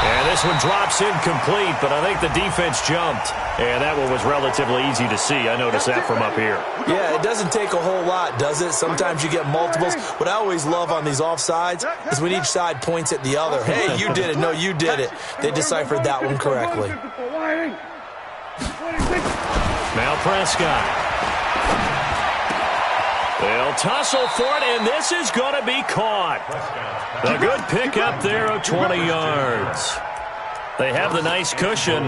And this one drops incomplete, but I think the defense jumped. And that one was relatively easy to see. I noticed that from up here. Yeah, it doesn't take a whole lot, does it? Sometimes you get multiples. What I always love on these offsides is when each side points at the other. Hey, you did it. No, you did it. They deciphered that one correctly. Now Prescott. They'll tussle for it, and this is going to be caught. A good pickup there of 20 yards. They have the nice cushion.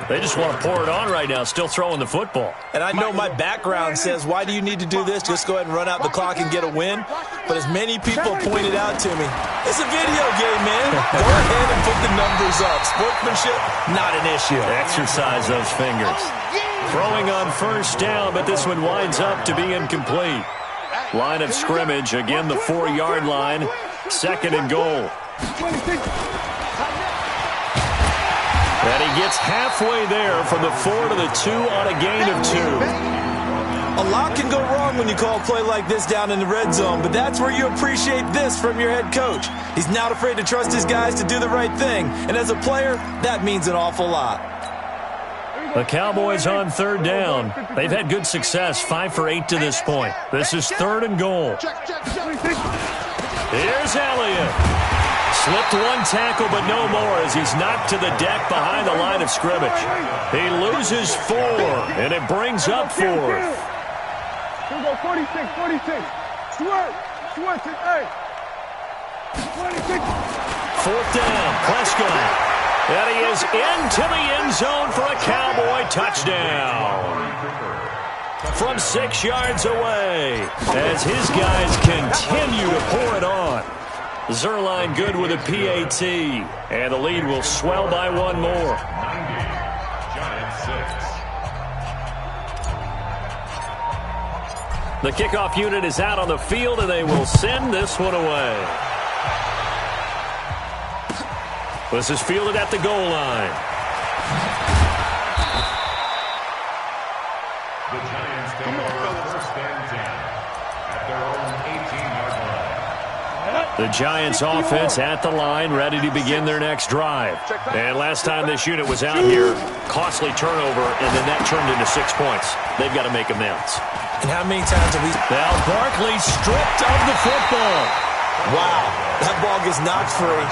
They just want to pour it on right now, still throwing the football. And I know my background says, why do you need to do this? Just go ahead and run out the clock and get a win. But as many people pointed out to me, it's a video game, man. Go ahead and put the numbers up. Sportsmanship, not an issue. Exercise those fingers. Throwing on 1st down, but this one winds up to be incomplete. Line of scrimmage, again the 4-yard line. 2nd and goal. And he gets halfway there from the 4 to the 2 on a gain of 2. A lot can go wrong when you call a play like this down in the red zone, but that's where you appreciate this from your head coach. He's not afraid to trust his guys to do the right thing, and as a player, that means an awful lot. The Cowboys on 3rd down. They've had good success, 5 for 8 to this point. This is 3rd and goal. Here's Elliott. Slipped one tackle, but no more as he's knocked to the deck behind the line of scrimmage. He loses 4, and it brings up 4th. Here we go, 46. Swerve, hey. 26. 4th down, Prescott. And he is into the end zone for a Cowboy touchdown. From 6 yards away, as his guys continue to pour it on. Zerline good with a PAT, and the lead will swell by 1 more. The kickoff unit is out on the field, and they will send this one away. This is fielded at the goal line. The Giants take over 1st and 10 at their own 18-yard line. The Giants offense at the line, ready to begin their next drive. And last time this unit was out here, costly turnover, and then that turned into 6 points. They've got to make amends. And how many times have we... Now Barkley stripped of the football. Wow, that ball gets knocked free,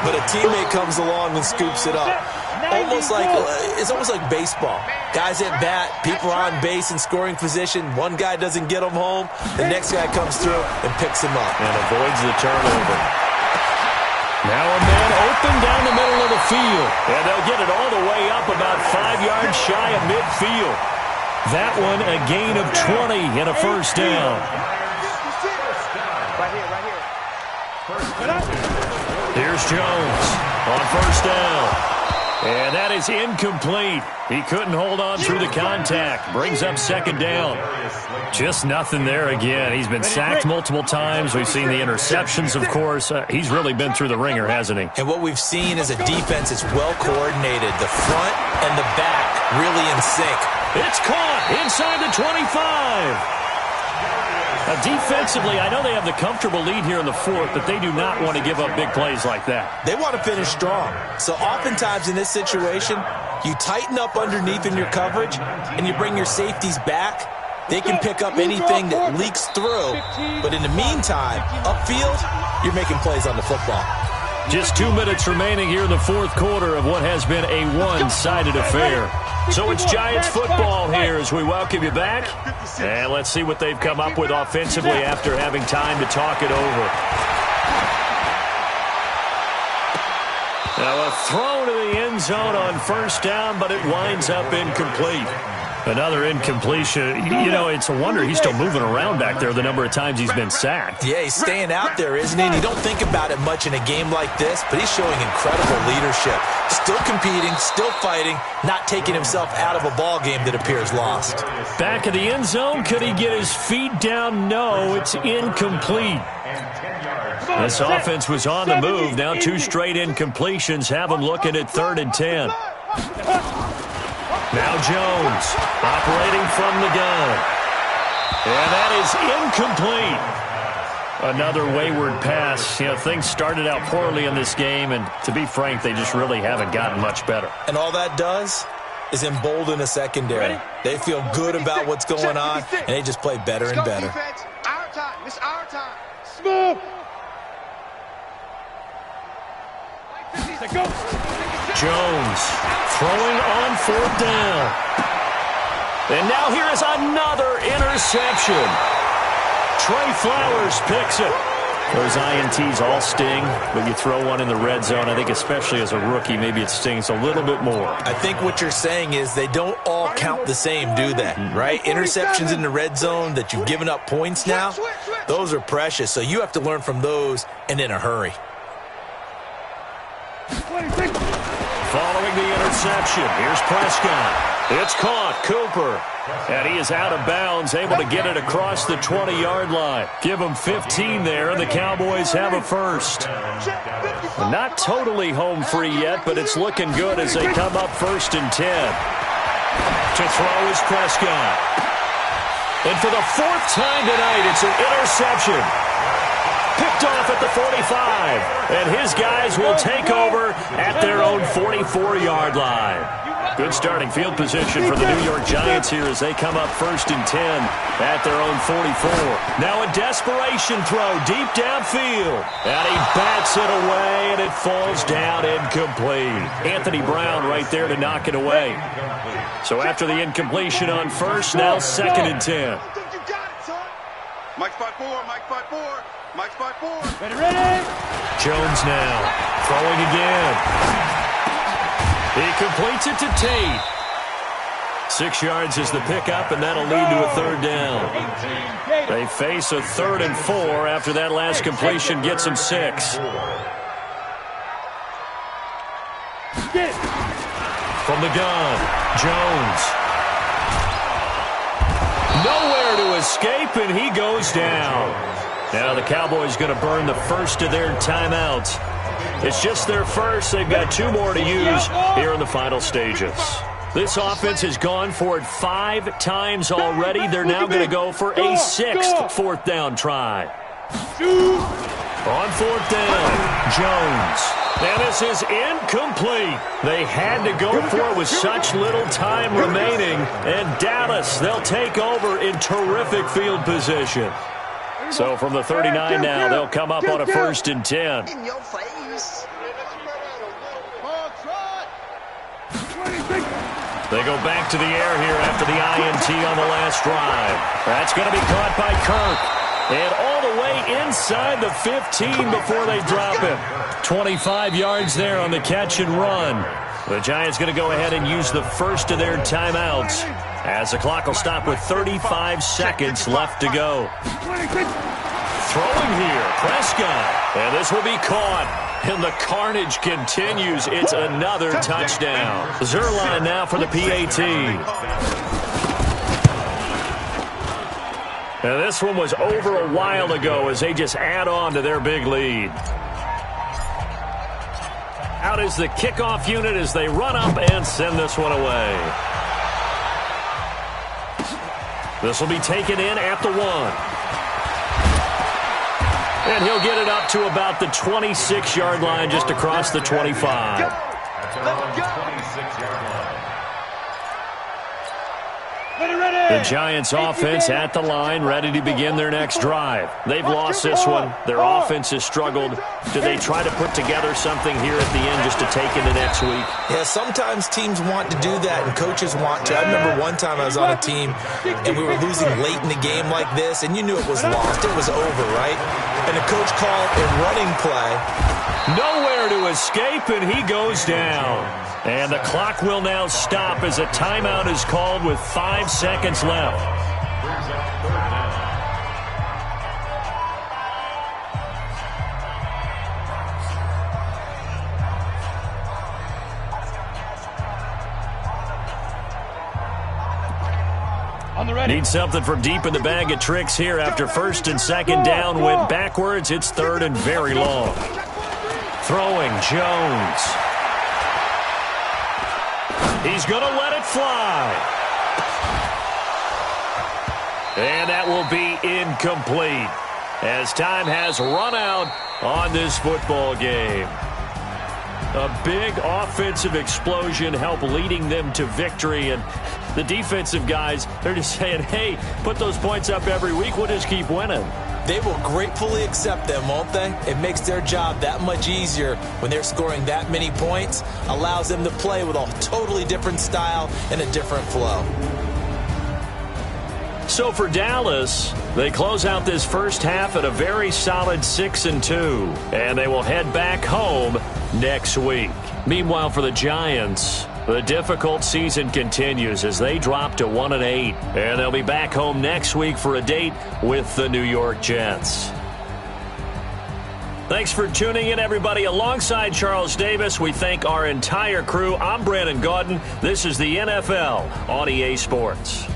but a teammate comes along and scoops it up. It's almost like baseball. Guys at bat, people are on base in scoring position. One guy doesn't get them home. The next guy comes through and picks him up. And avoids the turnover. Now a man open down the middle of the field. And they'll get it all the way up about 5 yards shy of midfield. That one a gain of 20 and a 1st down. Right here. Here's Jones on 1st down. And that is incomplete. He couldn't hold on through the contact. Brings up 2nd down. Just nothing there again. He's been sacked multiple times. We've seen the interceptions, of course. He's really been through the ringer, hasn't he? And what we've seen is a defense that's well coordinated. The front and the back really in sync. It's caught inside the 25. Defensively, I know they have the comfortable lead here in the fourth, but they do not want to give up big plays like that. They want to finish strong. So oftentimes in this situation, you tighten up underneath in your coverage, and you bring your safeties back. They can pick up anything that leaks through. But in the meantime, upfield, you're making plays on the football. Just 2 minutes remaining here in the fourth quarter of what has been a one-sided affair. So it's Giants football here as we welcome you back. And let's see what they've come up with offensively after having time to talk it over. Now a throw to the end zone on first down, but it winds up incomplete. Another incompletion. You know, it's a wonder he's still moving around back there the number of times he's been sacked. Yeah, he's staying out there, isn't he? And you don't think about it much in a game like this, but he's showing incredible leadership. Still competing, still fighting, not taking himself out of a ball game that appears lost. Back of the end zone, could he get his feet down? No, it's incomplete. This offense was on the move. Now 2 straight incompletions have them looking at 3rd and 10. Now Jones operating from the gun. And that is incomplete. Another wayward pass. You know, things started out poorly in this game, and to be frank, they just really haven't gotten much better. And all that does is embolden a secondary. They feel good about what's going on, and they just play better and better. Our time. It's our time. Smooth. Jones throwing on 4th down. And now here is another interception. Trey Flowers picks it. Those INTs all sting, but you throw one in the red zone, I think especially as a rookie, maybe it stings a little bit more. I think what you're saying is they don't all count the same, do they? Right? Interceptions in the red zone that you've given up points now, those are precious. So you have to learn from those and in a hurry. Following the interception, here's Prescott. It's caught, Cooper. And he is out of bounds, able to get it across the 20-yard line. Give him 15 there, and the Cowboys have a first. Not totally home free yet, but it's looking good as they come up 1st and 10. To throw is Prescott. And for the 4th time tonight, it's an interception. Picked off at the 45, and his guys will take over at their own 44-yard line. Good starting field position for the New York Giants here as they come up 1st and 10 at their own 44. Now a desperation throw deep downfield, and he bats it away, and it falls down incomplete. Anthony Brown right there to knock it away. So after the incompletion on first, now 2nd and 10. Mike 5-4, Mike 5-4. Mike 5-4. Ready? Jones now throwing again. He completes it to Tate. 6 yards is the pickup, and that'll lead to a 3rd down. They face a 3rd and 4 after that last completion gets them 6. From the gun, Jones. Nowhere to escape, and he goes down. Now the Cowboys going to burn the first of their timeouts. It's just their first. They've got 2 more to use here in the final stages. This offense has gone for it 5 times already. They're now going to go for a 6th 4th down try. On 4th down, Jones. And this is incomplete. They had to go for it with such little time remaining. And Dallas, they'll take over in terrific field position. So from the 39 now, they'll come up on a 1st and 10. In your face. They go back to the air here after the INT on the last drive. That's going to be caught by Kirk. And all the way inside the 15 before they drop him. 25 yards there on the catch and run. The Giants going to go ahead and use the first of their timeouts as the clock will stop with 35 seconds left to go. Throwing here, Prescott. And this will be caught. And the carnage continues. It's another touchdown. Zerline now for the PAT. And this one was over a while ago as they just add on to their big lead. Out is the kickoff unit as they run up and send this one away. This will be taken in at the 1. And he'll get it up to about the 26-yard line, just across the 25. That's around the 26-yard line. The Giants offense at the line, ready to begin their next drive. They've lost this one. Their offense has struggled. Do they try to put together something here at the end just to take into next week? Yeah, sometimes teams want to do that and coaches want to. I remember one time I was on a team and we were losing late in the game like this, and you knew it was lost. It was over, right? And the coach called a running play. Nowhere to escape, and he goes down. And the clock will now stop as a timeout is called with 5 seconds left. Brings up third down. On the ready. Need something from deep in the bag of tricks here after first and second down went backwards. It's third and very long. Throwing Jones. He's going to let it fly. And that will be incomplete as time has run out on this football game. A big offensive explosion helped leading them to victory, and the defensive guys, they're just saying, hey, put those points up every week, we'll just keep winning. They will gratefully accept them, won't they? It makes their job that much easier when they're scoring that many points, allows them to play with a totally different style and a different flow. So for Dallas, they close out this first half at a very solid 6-2, and they will head back home next week. Meanwhile, for the Giants, the difficult season continues as they drop to 1-8, and they'll be back home next week for a date with the New York Jets. Thanks for tuning in, everybody. Alongside Charles Davis, we thank our entire crew. I'm Brandon Gaudin. This is the NFL on EA Sports.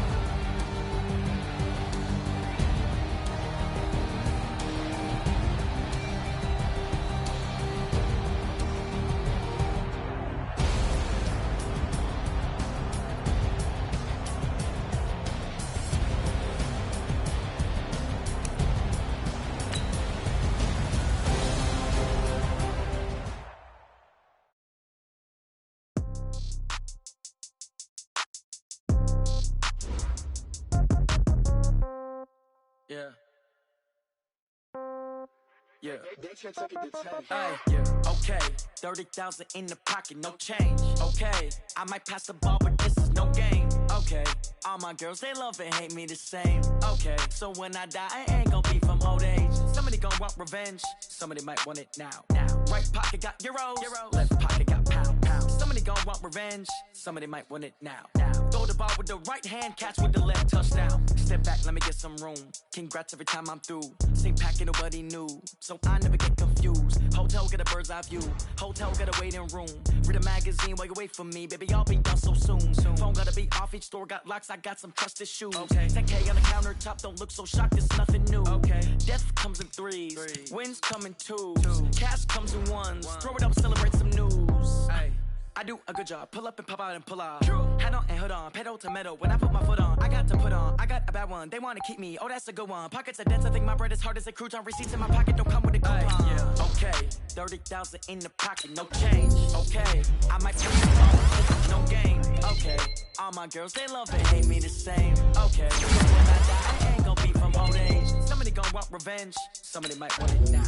Yeah. Hey, yeah. Okay. 30,000 in the pocket, no change. Okay. I might pass the ball, but this is no game. Okay. All my girls, they love and hate me the same. Okay. So when I die, I ain't gonna be from old age. Somebody gonna want revenge. Somebody might want it now. Right pocket got euros. Left pocket got pound. Somebody gonna want revenge. Somebody might want it now. Throw the ball with the right hand, catch with the left, touchdown. Step back, let me get some room. Congrats every time I'm through. Same packet, nobody knew. So I never get confused. Hotel get a bird's eye view. Hotel get a waiting room. Read a magazine while you wait for me. Baby, I'll be done so soon. Phone gotta be off, each store got locks. I got some trusted shoes. Okay. 10K on the countertop, don't look so shocked, it's nothing new. Okay. Death comes in threes. Wins come in twos. Cash comes in ones. Throw it up, celebrate some news. Ay. I do a good job. Pull up and pop out and pull off. Hat on and hood on. Pedal to metal. When I put my foot on, I got to put on. I got a bad one. They want to keep me. Oh, that's a good one. Pockets are dense. I think my bread is hard as a crouton. Receipts in my pocket don't come with a coupon. Yeah. Okay. 30,000 in the pocket. No change. Okay. I might take the ball. This is no game. Okay. All my girls, they love and hate me the same. Okay. So when I die, I ain't gonna be from old age. Somebody gonna want revenge. Somebody might want it now.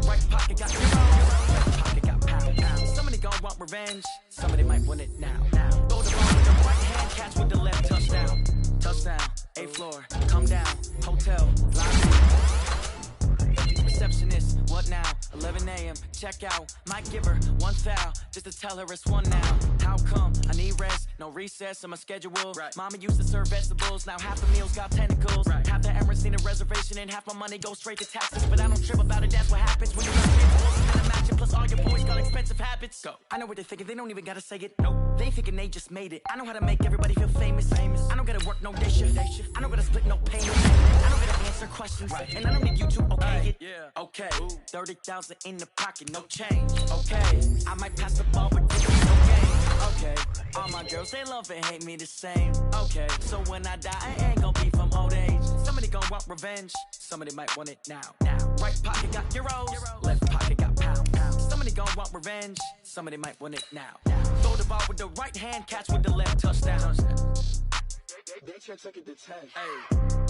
Right pocket got euro. Left pocket got pound. Somebody gonna want revenge. Somebody might want it now. Throw the ball with the right hand, catch with the left, touchdown. Touchdown, 8th floor, come down, hotel, lobby. Receptionist, what now? 11 a.m., check out. Might give her one foul, just to tell her it's one now. How come? I need rest, no recess in my schedule. Right. Mama used to serve vegetables, now half the meals got tentacles. Right. Half the Emirates need a reservation and half my money goes straight to taxes. But I don't trip about it, that's what happens when you got kids. Plus all your boys got expensive habits. Go. I know what they're thinking, they don't even gotta say it. Nope. They thinking they just made it. I know how to make everybody feel famous. I don't gotta work no day shift. I don't gotta split no payment. I don't gotta answer questions. Right. And I don't need you to okay it. Yeah. Okay. 30,000 in the pocket, no change. Okay. I might pass the ball, but this is no game. Okay. All my girls, they love and hate me the same. Okay. So when I die, I ain't gonna be from old age. Somebody Somebody gon' want revenge. Somebody might want it now. Right pocket got euros. Left pocket got pound. Somebody gon' want revenge. Somebody might want it now. Throw the ball with the right hand, catch with the left, touchdown. They took it to 10. Hey.